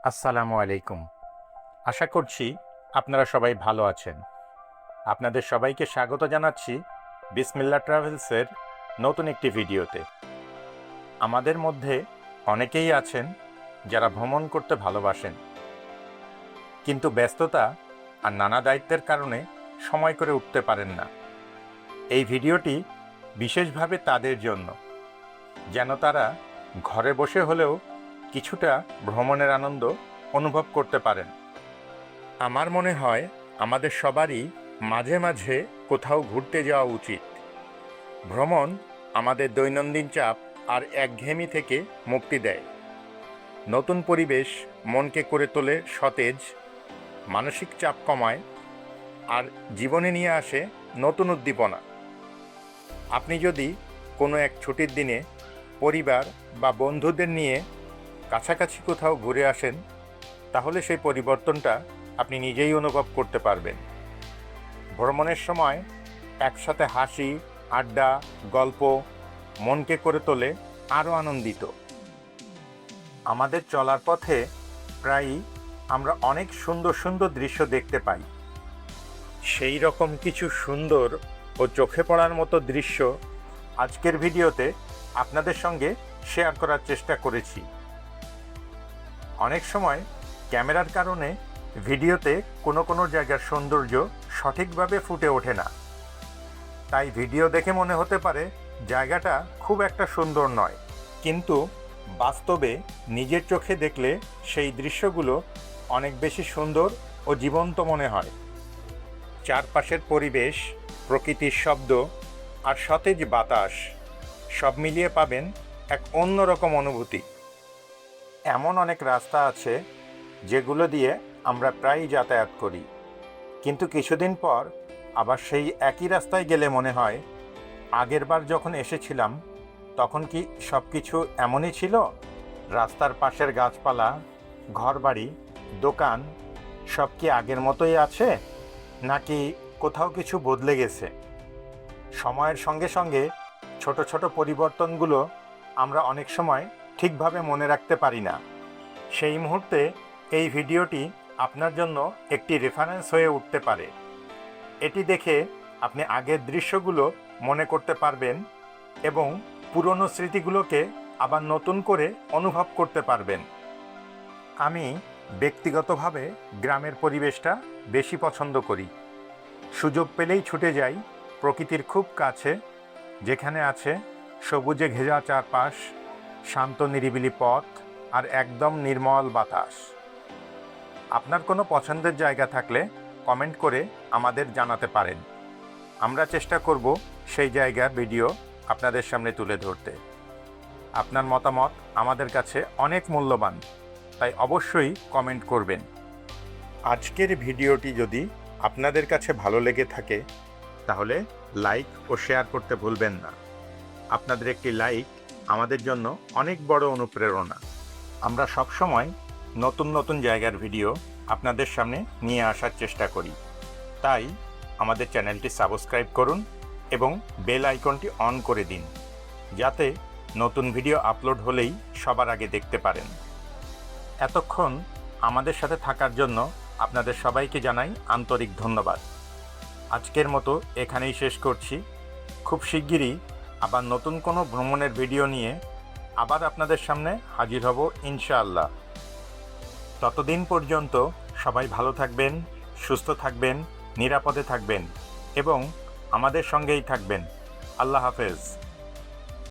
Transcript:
আসসালামু আলাইকুম। আশা করছি আপনারা সবাই ভালো আছেন। আপনাদের সবাইকে স্বাগত জানাচ্ছি বিসমিল্লাহ ট্রাভেলসের নতুন একটি ভিডিওতে। আমাদের মধ্যে অনেকেই আছেন যারা ভ্রমণ করতে ভালোবাসেন, কিন্তু ব্যস্ততা আর নানা দায়িত্বের কারণে সময় করে উঠতে পারেন না। এই ভিডিওটি বিশেষভাবে তাদের জন্য, যেন তারা ঘরে বসে হলেও কিছুটা ভ্রমণের আনন্দ অনুভব করতে পারেন। আমার মনে হয় আমাদের সবারই মাঝে মাঝে কোথাও ঘুরতে যাওয়া উচিত। ভ্রমণ আমাদের দৈনন্দিন চাপ আর একঘেয়েমি থেকে মুক্তি দেয়। নতুন পরিবেশ মনকে করে তোলে সতেজ, মানসিক চাপ কমায় আর জীবনে নিয়ে আসে নতুন উদ্দীপনা। আপনি যদি কোনো এক ছুটির দিনে পরিবার বা বন্ধুদের নিয়ে কাছাকাছি কোথাও ঘুরে আসেন, তাহলে সেই পরিবর্তনটা আপনি নিজেই অনুভব করতে পারবেন। ভ্রমণের সময় একসাথে হাসি, আড্ডা, গল্প মনকে করে তোলে আরও আনন্দিত। আমাদের চলার পথে প্রায়ই আমরা অনেক সুন্দর সুন্দর দৃশ্য দেখতে পাই। সেই রকম কিছু সুন্দর ও চোখে পড়ার মতো দৃশ্য আজকের ভিডিওতে আপনাদের সঙ্গে শেয়ার করার চেষ্টা করেছি। অনেক সময় ক্যামেরার কারণে ভিডিওতে কোনো কোনো জায়গার সৌন্দর্য সঠিকভাবে ফুটে ওঠে না, তাই ভিডিও দেখে মনে হতে পারে জায়গাটা খুব একটা সুন্দর নয়, কিন্তু বাস্তবে নিজের চোখে দেখলে সেই দৃশ্যগুলো অনেক বেশি সুন্দর ও জীবন্ত মনে হয়। চারপাশের পরিবেশ, প্রকৃতির শব্দ আর সতেজ বাতাস সব মিলিয়ে পাবেন এক অন্যরকম অনুভূতি। এমন অনেক রাস্তা আছে যেগুলো দিয়ে আমরা প্রায়ই যাতায়াত করি, কিন্তু কিছুদিন পর আবার সেই একই রাস্তায় গেলে মনে হয় আগেরবার যখন এসেছিলাম তখন কি সব কিছু এমনই ছিল? রাস্তার পাশের গাছপালা, ঘরবাড়ি, দোকান সব কি আগের মতোই আছে, নাকি কোথাও কিছু বদলে গেছে? সময়ের সঙ্গে সঙ্গে ছোট ছোট পরিবর্তনগুলো আমরা অনেক সময় ঠিকভাবে মনে রাখতে পারি না। সেই মুহূর্তে এই ভিডিওটি আপনার জন্য একটি রেফারেন্স হয়ে উঠতে পারে। এটি দেখে আপনি আগের দৃশ্যগুলো মনে করতে পারবেন এবং পুরনো স্মৃতিগুলোকে আবার নতুন করে অনুভব করতে পারবেন। আমি ব্যক্তিগতভাবে গ্রামের পরিবেশটা বেশি পছন্দ করি। সুযোগ পেলেই ছুটে যাই প্রকৃতির খুব কাছে, যেখানে আছে সবুজে ঘেরা চারপাশ, শান্ত নিরিবিলি পথ আর একদম নির্মল বাতাস। আপনার কোনো পছন্দের জায়গা থাকলে কমেন্ট করে আমাদের জানাতে পারেন। আমরা চেষ্টা করব সেই জায়গার ভিডিও আপনাদের সামনে তুলে ধরতে। আপনার মতামত আমাদের কাছে অনেক মূল্যবান, তাই অবশ্যই কমেন্ট করবেন। আজকের ভিডিওটি যদি আপনাদের কাছে ভালো লেগে থাকে তাহলে লাইক ও শেয়ার করতে ভুলবেন না। আপনাদের একটি লাইক আমাদের জন্য অনেক বড় অনুপ্রেরণা। আমরা সবসময় নতুন নতুন জায়গার ভিডিও আপনাদের সামনে নিয়ে আসার চেষ্টা করি, তাই আমাদের চ্যানেলটি সাবস্ক্রাইব করুন এবং বেল আইকনটি অন করে দিন, যাতে নতুন ভিডিও আপলোড হলেই সবার আগে দেখতে পারেন। এতক্ষণ আমাদের সাথে থাকার জন্য আপনাদের সবাইকে জানাই আন্তরিক ধন্যবাদ। আজকের মতো এখানেই শেষ করছি। খুব শিগগিরই আবার নতুন কোনো ভ্রমণের ভিডিও নিয়ে আবার আপনাদের সামনে হাজির হব ইনশাআল্লাহ। ততদিন পর্যন্ত সবাই ভালো থাকবেন, সুস্থ থাকবেন, নিরাপদে থাকবেন এবং আমাদের সঙ্গেই থাকবেন। আল্লাহ হাফেজ।